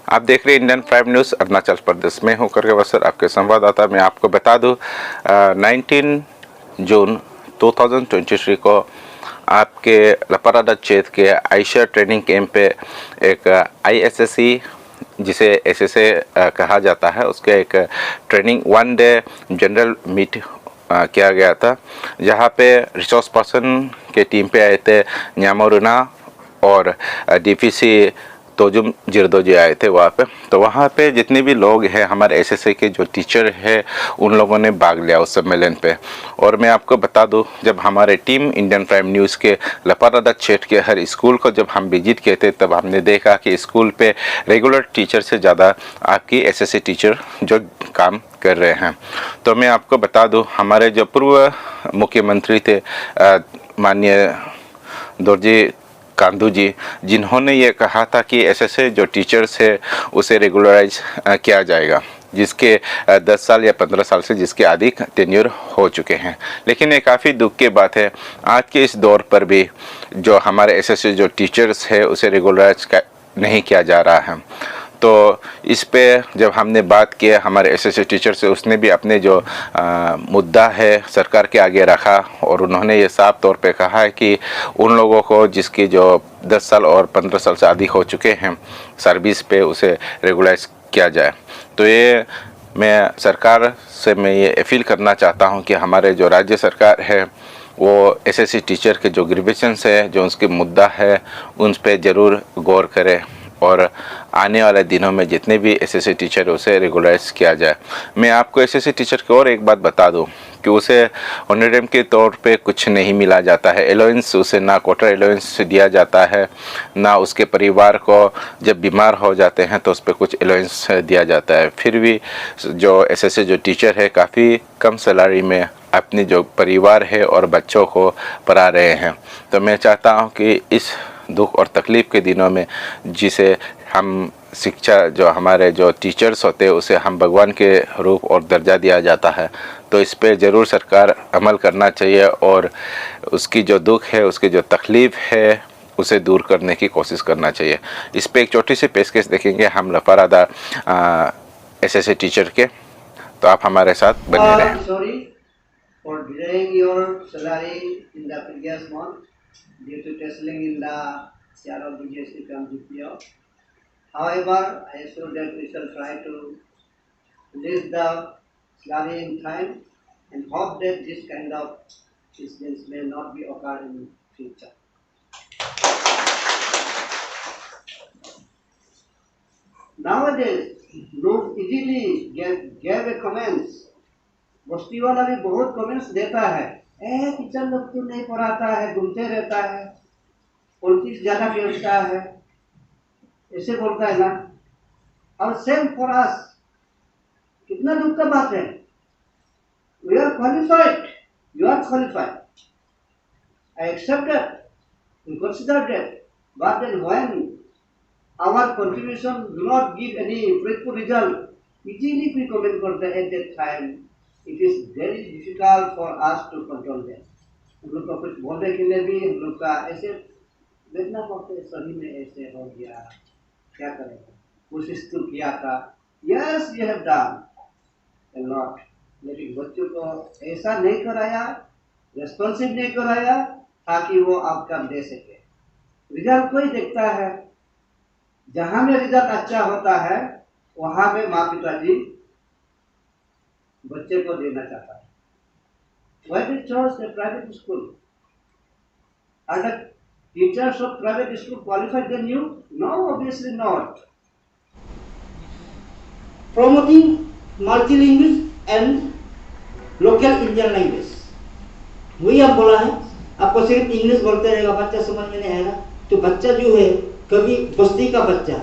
आप देख रहे हैं Indian prime news Arunachal Pradesh में होकर के बसर आपके संवाददाता। मैं आपको बता दूं 19 जून 2023 को आपके लपरादा क्षेत्र के आयशा ट्रेनिंग कैंप पे एक ISSE जिसे SSA कहा जाता है उसके एक ट्रेनिंग 1 डे जनरल मीट किया गया था, जहाँ पे रिसोर्स पर्सन के टीम पे आए थे न्यामोरुना और DPC तोजुम जिरदोजी आए थे वहाँ पे। तो वहाँ पे जितने भी लोग हैं हमारे SSA के जो टीचर हैं उन लोगों ने भाग लिया उस सम्मेलन पे। और मैं आपको बता दूं, जब हमारे टीम इंडियन प्राइम न्यूज़ के लपारादा क्षेत्र के हर स्कूल को जब हम विजिट किए थे तब हमने देखा कि स्कूल पे रेगुलर टीचर से ज़्यादा आपकी SSA टीचर जो काम कर रहे हैं। तो मैं आपको बता दूँ, हमारे जो पूर्व मुख्यमंत्री थे माननीय दोरजी कांदू जी, जिन्होंने ये कहा था कि SSA जो टीचर्स है उसे रेगुलराइज किया जाएगा, जिसके 10 साल या 15 साल से जिसके अधिक टेन्योर हो चुके हैं। लेकिन ये काफ़ी दुख की बात है, आज के इस दौर पर भी जो हमारे SSA जो टीचर्स है उसे रेगुलराइज नहीं किया जा रहा है। तो इस पे जब हमने बात किया हमारे SSA टीचर से, उसने भी अपने जो मुद्दा है सरकार के आगे रखा और उन्होंने ये साफ तौर पे कहा है कि उन लोगों को जिसकी जो 10 साल और 15 साल से अधिक हो चुके हैं सर्विस पे उसे रेगुलाइज किया जाए। तो ये मैं सरकार से मैं ये अपील करना चाहता हूँ कि हमारे जो राज्य सरकार है वो SSA टीचर के जो ग्रीवेशंस है, जो उसके मुद्दा है, उन पर ज़रूर गौर करे और आने वाले दिनों में जितने भी SSA टीचर उसे रेगुलराइज किया जाए। मैं आपको SSA टीचर की और एक बात बता दूं कि उसे ऑनरेरियम के तौर पे कुछ नहीं मिला जाता है, एलोवेंस उसे ना क्वार्टर एलोवेंस दिया जाता है, ना उसके परिवार को जब बीमार हो जाते हैं तो उस पर कुछ एलोवेंस दिया जाता है। फिर भी जो SSA जो टीचर है काफ़ी कम सैलरी में अपनी जो परिवार है और बच्चों को पढ़ा रहे हैं। तो मैं चाहता हूँ कि इस दुख और तकलीफ़ के दिनों में जिसे हम शिक्षा जो हमारे जो टीचर्स होते हैं उसे हम भगवान के रूप और दर्जा दिया जाता है, तो इस पे ज़रूर सरकार अमल करना चाहिए और उसकी जो दुख है, उसकी जो तकलीफ़ है उसे दूर करने की कोशिश करना चाहिए। इस पे एक छोटी सी पेशकश देखेंगे हम लफारादा SSA टीचर के, तो आप हमारे साथ बने रहें। For delaying your salary in the previous month due to tasseling in the share of the GST from GPO. However, I assure that we shall try to release the salary in time and hope that this kind of incidents may not be occurred in future. Nowadays, लोग easily gave a comments. बस्ती वाला भी बहुत comments देता है, teacher लोग क्यों नहीं पढ़ाता है, घूमते रहता है, पॉलिटिक्स ज्यादा खेलता है, ऐसे बोलता है ना। और सेम फॉर अस, कितना दुख का बात है। We are qualified, you are qualified, I accept that, we consider that, but then when our contribution do not give any fruitful result, easily we comment करते हैं at that time. It is very difficult for us to control them. हम लोग का कुछ बोलने के लिए भी हम लोग का ऐसे देखना पड़ता है, सभी में ऐसे हो गया, क्या करेगा, कोशिश तो किया था, yes we have done a lot, लेकिन बच्चों को ऐसा नहीं कराया, रेस्पॉन्सिव नहीं कराया ताकि वो आउटकम दे सके। रिजल्ट कोई देखता है, जहाँ में रिजल्ट अच्छा होता है वहाँ में माँ पिताजी बच्चे को देना चाहता है। Why did choose a private school? Are the teachers of private school qualified than you? No, obviously not. Promoting multilingual and local Indian language. वही आप बोला है, आपको सिर्फ इंग्लिश बोलते रहेगा बच्चा समझ में नहीं आएगा। तो बच्चा जो है कभी बस्ती का बच्चा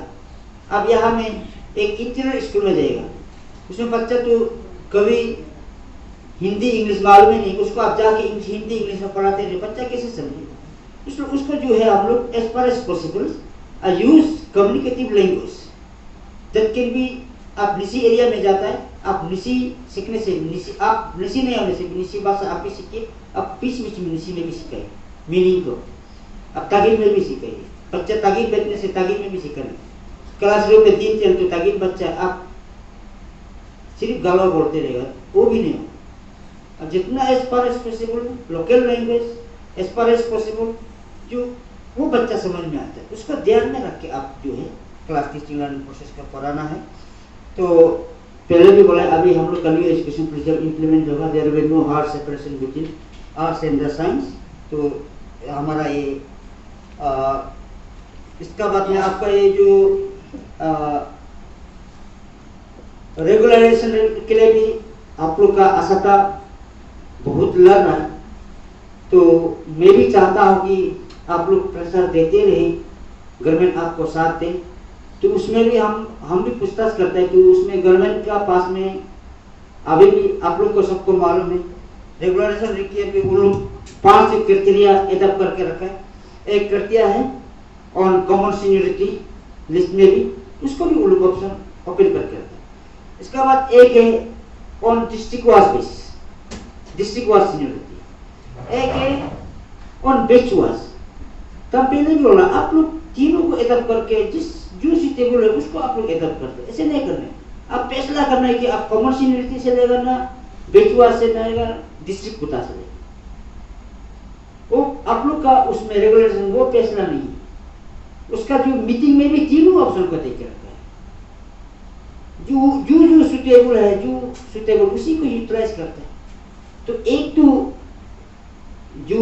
अब यहाँ में एक इंटरनेट स्कूल में जाएगा, उसमें बच्चा तो कभी हिंदी इंग्लिश मालूम ही नहीं, उसको आप जाके हिंदी इंग्लिश में पढ़ाते हैं, बच्चा कैसे समझेगा। उसको जो है हम लोग as far as possible use communicative language that can be. आप निसी एरिया में जाता है, आप निसी सीखने से आप निसी नहीं होने से निसी भाषा आप भी सीखिए, आप बीच बीच में निसी में भी सिखाइए मीनिंग को, आप तागिर में भी सिखाइए, बच्चा तागिर बैठने से तागिर में भी सीखना। क्लासरूम में 3 तो ताकि बच्चा आप सिर्फ गावा बोलते रहेगा, वो भी नहीं हो। जितना as far as possible local language as far as possible जो वो बच्चा समझ में आता है, उसको ध्यान में रख के आप जो है क्लास टीचिंग लर्निंग प्रोसेस का पढ़ाना है। तो पहले भी बोला, अभी हम लोग कल एजुकेशन प्रिंसिपल इंप्लीमेंट होगा, there will no hard separation between arts and the science. तो हमारा ये इसका बाद में आपका ये जो रेगुलराइजेशन के लिए भी आप लोग का आशा बहुत लग रहा है। तो मैं भी चाहता हूँ कि आप लोग प्रेशर देते रहे, गवर्नमेंट आपको साथ दे। तो उसमें भी हम भी पूछताछ करते हैं कि उसमें गवर्नमेंट का पास में अभी भी आप लोग को सबको मालूम है रेगुलराइजेशन रिक्रिया पे वो लोग 5 क्राइटेरिया एडप्ट करके रखा है। एक क्राइटेरिया है ऑन कॉमन सीनियरिटी लिस्ट में भी, उसको भी वो लोग ऑप्शन ओपन करके रखा है। इसका बाद एक है on district wise basis, district wise seniority, एक है ऑन बेच वाइज। तो पहले भी बोला आप लोग तीनों को एडप्ट करके जिस जो सुटेबल है उसको आप लोग एडप्ट करते, ऐसे नहीं करना। आप फैसला करना है कि आप कॉमन सीनियरिटी से लेगा ना बेच वाइज से लेगा डिस्ट्रिक्ट कोटा से लेगा, वो आप लोग का उसमें रेगुलेशन वो फैसला नहीं है। उसका जो मीटिंग में भी तीनों ऑप्शन को देकर रखा है, जो सुटेबल है जो सुटेबल उसी को यूटिलाइज करता है। तो एक तो जो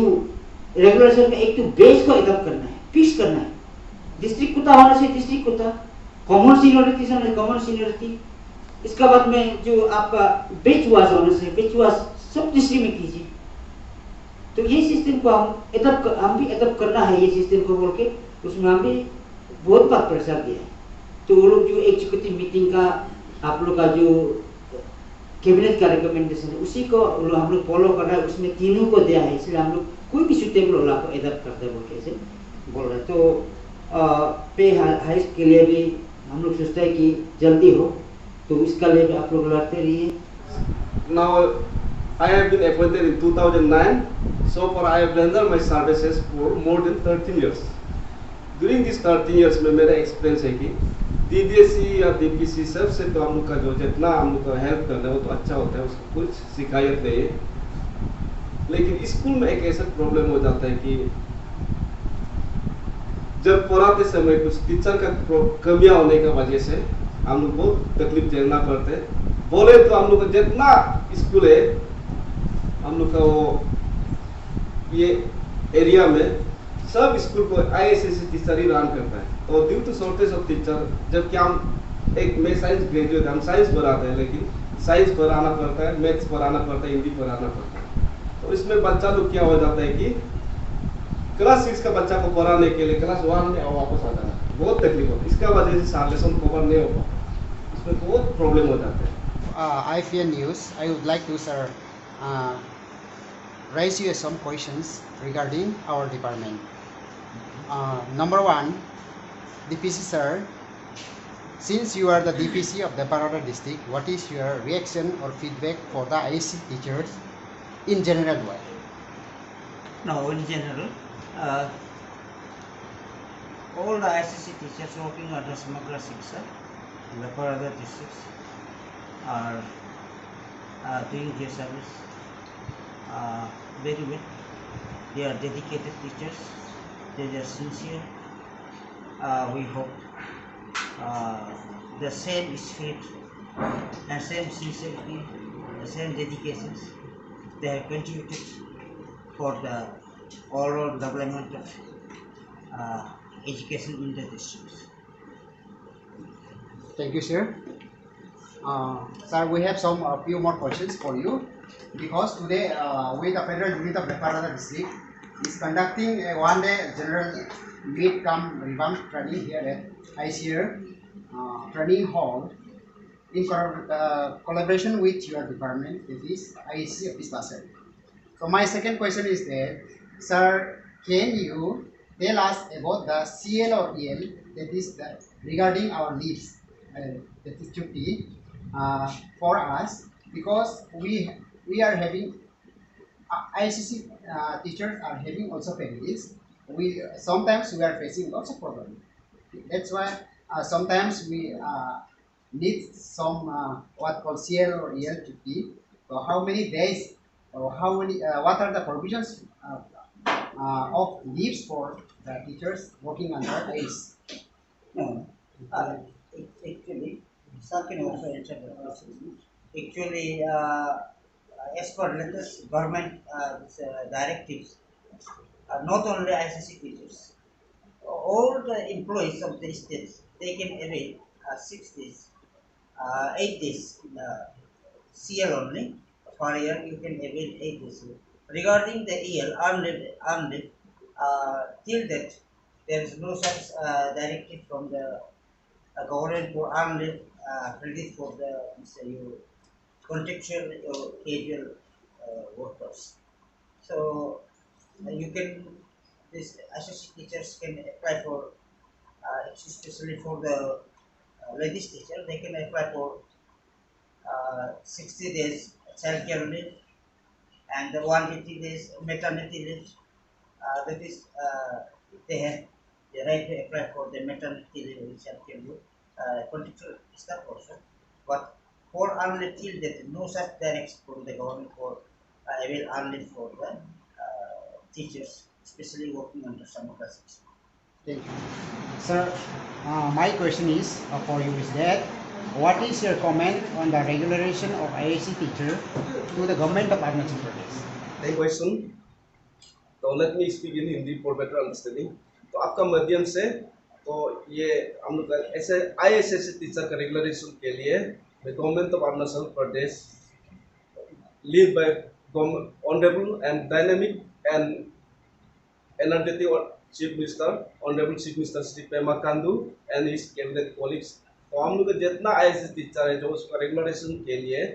रेगुलेशन का एक तो बेस को एडप्ट करना है, फिक्स करना है। डिस्ट्रिक्ट कोटा होने से डिस्ट्रिक्ट कोटा, कॉमन सीनियरिटी से कॉमन सीनियरिटी। इसका बाद में जो आपका बेच वास होने से बेच वास सब डिस्ट्रिक्ट में कीजिए। तो ये सिस्टम को हम भी एडप्ट करना है ये सिस्टम को बोल के, उसमें हम भी बहुत बार प्रेशर दिया है। तो वो लोग जो एग्जीक्यूटिव मीटिंग का आप लोग का जो कैबिनेट का रिकमेंडेशन है उसी को हम लोग फॉलो कर रहे हैं, उसमें तीनों को दिया है। इसलिए हम लोग कोई भी सुटेबल होला को एडप्ट करते हैं बोल के ऐसे बोल रहे हैं। तो पे हाइस्ट के लिए भी हम लोग सोचते हैं कि जल्दी हो, तो इसका लिए भी आप लोग लड़ते रहिए। Now I have been appointed in 2009. So far I have rendered my services for more than 13 years. During these 13 years में मेरा एक्सपीरियंस है कि DDSE या DPC सबसे तो हम लोग का जो जितना हम लोग का हेल्प करना है वो तो अच्छा होता है, उसको कुछ शिकायत नहीं है। लेकिन स्कूल में एक ऐसा प्रॉब्लम हो जाता है कि जब पढ़ाते समय कुछ टीचर का कमियां होने की वजह से हम लोग बहुत तकलीफ झेलना पड़ता है। बोले तो हम लोग का जितना स्कूल है हम लोग का वो ये एरिया में सब स्कूल को ISSC टीचर ही रन करता है। और due to shortage of teacher, जबकि हम एक मैं साइंस ग्रेजुएट, हम साइंस पढ़ाते हैं, लेकिन साइंस पढ़ाना पड़ता है, मैथ्स पढ़ाना पड़ता है, हिंदी पढ़ाना पड़ता है। तो इसमें बच्चा लोग क्या हो जाता है कि क्लास 6 का बच्चा को पढ़ाने के लिए क्लास 1 में वापस आ जाना बहुत तकलीफ होती है। इसका वजह से सालेशन कवर नहीं हो पाता, इसमें बहुत प्रॉब्लम हो जाते हैं। IFN News, I would like to, sir, raise you some questions regarding our department. Number one, DPC sir, since you are the DPC of the Baroda district, what is your reaction or feedback for the ISC teachers in general way? No, in general, all the ICC teachers working under Samagra Shiksha in the Parada districts are doing their service very well. They are dedicated teachers, they are sincere. We hope the same spirit and same sincerity, the same dedications they have contributed for the overall development of education in the districts. Thank you, sir. Sir, we have a few more questions for you, because today we, the Federal Unit of Baroda district, is conducting a one-day general mid-term revamp training here at ICR training hall in collaboration with your department, that is ISC Office Basel. So my second question is that, sir, can you tell us about the CL or EL, that is regarding our leaves, that is duty for us, because we are having ICC teachers are having also families. Sometimes we are facing lots of problems. That's why sometimes we need some what called CL or EL to keep. So how many days or how many what are the provisions of leaves for the teachers working under ACE? No, actually, sir can also answer the question. Actually, as per latest government directives, not only ICC teachers, all the employees of the states, they can avail 6 days, 8 days in CL only. Per year, you can avail 8 days. Regarding the EL, earned till that, there is no such directive from the government for earned credit for the say you contractual or casual workers. So you can this associate teachers can apply for especially for the ladies teacher they can apply for 60 days childcare leave and the 180 days maternity leave. That is they have the right to apply for the maternity leave and childcare leave. Contractual staff also, but for unleave till that no such direction from the government for avail unleave for the teachers, especially working under summer classes. Thank you. Sir, my question is for you is that what is your comment on the regularization of IAC teacher to the government of Arunachal Pradesh? Thank question. तो let me speak in Hindi for better understanding. तो आपका माध्यम से तो ये हम लोग ऐसे IAS टीचर का रेगुलराइजेशन के लिए government of Arunachal Pradesh lead by honourable and dynamic and energetic chief minister honourable chief minister Shri Pema Khandu and his cabinet colleagues. तो हम लोग जितना IAS टीचर है जो उसका रेगुलराइजेशन के लिए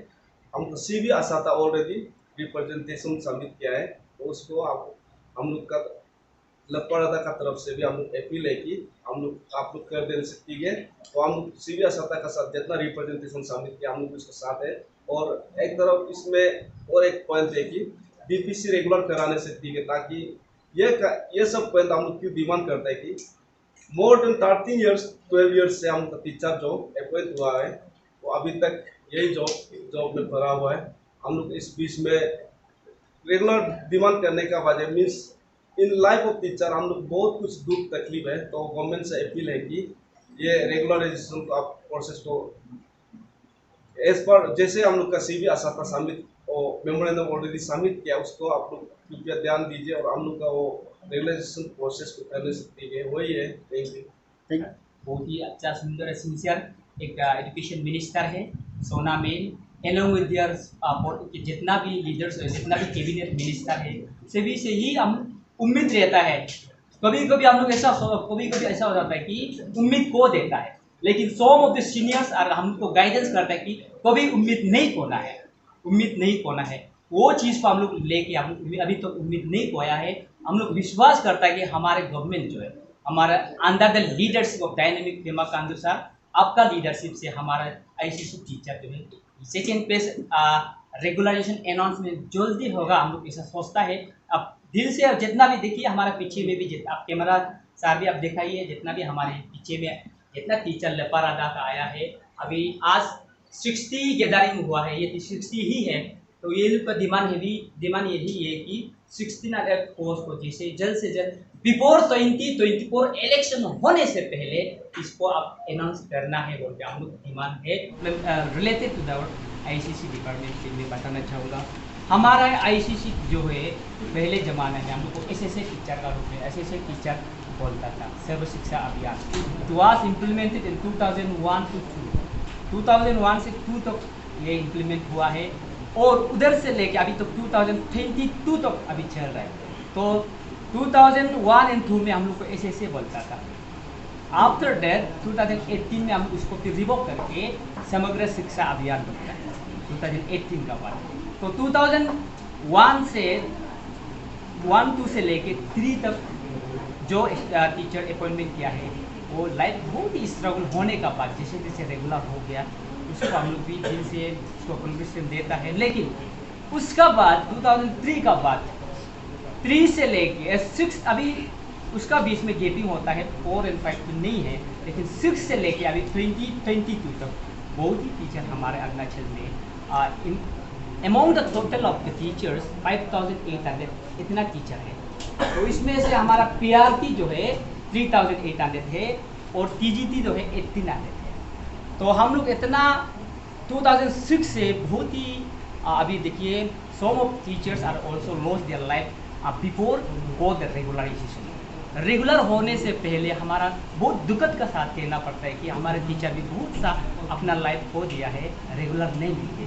हम CV आसाता ऑलरेडी रिप्रेजेंटेशन सबमिट किया है। तो उसको हम लोग का लपरादा का तरफ से भी हम लोग अपील है कि हम लोग आप लोग कर दे सकती है। तो हम लोग CV आसाता का साथ जितना रिप्रेजेंटेशन सबमिट किया हम लोग उसके साथ है। और एक तरफ इसमें और एक पॉइंट है कि DPC रेगुलर कराने से ठीक है, ताकि ये सब पॉइंट हम लोग क्यों डिमांड करते हैं कि मोर देन 13 ईयर्स 12 ईयर्स से हम टीचर जो अपॉइंट हुआ है वो अभी तक यही जॉब में भरा हुआ है। हम लोग इस बीच में रेगुलर डिमांड करने का वजह means in life of teacher हम लोग बहुत कुछ दुख तकलीफ है। तो गवर्नमेंट से अपील है कि ये रेगुलराइजेशन को आप प्रोसेस को एज पर जैसे हम लोग का CV आसाता सबमिट और मेमोरेंडम ऑलरेडी सबमिट किया उसको आप लोग कृपया ध्यान दीजिए और हम लोग का वो रेगुलराइजेशन प्रोसेस को करने सकती है वही है। Thank you. बहुत ही अच्छा सुंदर सिंसियर एक एजुकेशन मिनिस्टर है सोना मेन एलोंग विद देयर जितना भी लीडर्स है जितना भी कैबिनेट मिनिस्टर है सभी से ही हम उम्मीद रहता है। कभी कभी हम लोग ऐसा हो जाता है कि उम्मीद खो देता है, लेकिन सम ऑफ द सीनियर्स और हमको गाइडेंस करता है कि कभी उम्मीद नहीं खोना है। वो चीज़ को हम लोग लेके हम लोग अभी तो उम्मीद नहीं खोया है। हम लोग विश्वास करता है कि हमारे गवर्नमेंट जो है हमारा under the leadership of dynamic Pema Khandu sir आपका लीडरशिप से हमारा ICC टीचर जो है सेकेंड पेज रेगुलराइजेशन अनाउंसमेंट जल्दी होगा हम लोग ऐसा सोचता है। अब दिल से जितना भी देखिए हमारा पीछे में भी आप कैमरा सार भी आप दिखाइए जितना भी हमारे पीछे में जितना टीचर लपारादा का आया है अभी आज 60 गैदरिंग हुआ है, ये 60 ही है। तो ये लोग का डिमांड यही है कि 16 अदर कोर्स को जैसे जल्द से जल्द बिफोर 2024 इलेक्शन होने से पहले इसको आप अनाउंस करना है बोल के हम लोग डिमांड है। Related to the ICC department के लिए बताना चाहूँगा हमारा ICC जो है पहले ज़माने में हम लोग को ऐसे टीचर का रूप में ऐसे टीचर बोलता था सर्व शिक्षा अभियान। It was implemented in 2001 to 2 2001 से 2 तक ये इम्प्लीमेंट हुआ है और उधर से लेके अभी तक 2022 तक अभी चल रहा है। तो 2001 and 2 में हम लोग को ऐसे बोलता था। आफ्टर दैट 2018 में हम उसको फिर रिवोक करके समग्र शिक्षा अभियान बनता है 2018 का बाद। तो 2001 से 1-2 से लेके 3 तक जो टीचर अपॉइंटमेंट किया है वो लाइफ बहुत ही स्ट्रगल होने का बाद जैसे जैसे रेगुलर हो गया उसको हम लोग भी दिल से उसको कॉन्ट्रीब्यूशन देता है। लेकिन उसका बाद 2003 का बाद 3 से लेके 6 अभी उसका बीच में गैपिंग होता है, 4 और 5 तो नहीं है, लेकिन 6 से लेके अभी 2022 तक बहुत ही टीचर हमारे अरुणाचल में amount the total of the teachers 5800 इतना टीचर है। तो इसमें से हमारा पीआरटी जो है 3800 है और टीजीटी जो है 1800 है। तो हम लोग इतना 2006 से बहुत ही अभी देखिए some of teachers are also loss their life before go the regularization. Regular होने से पहले हमारा बहुत दुखद का साथ कहना पड़ता है कि हमारे टीचर भी बहुत सा अपना लाइफ खो दिया है, रेगुलर नहीं मिले।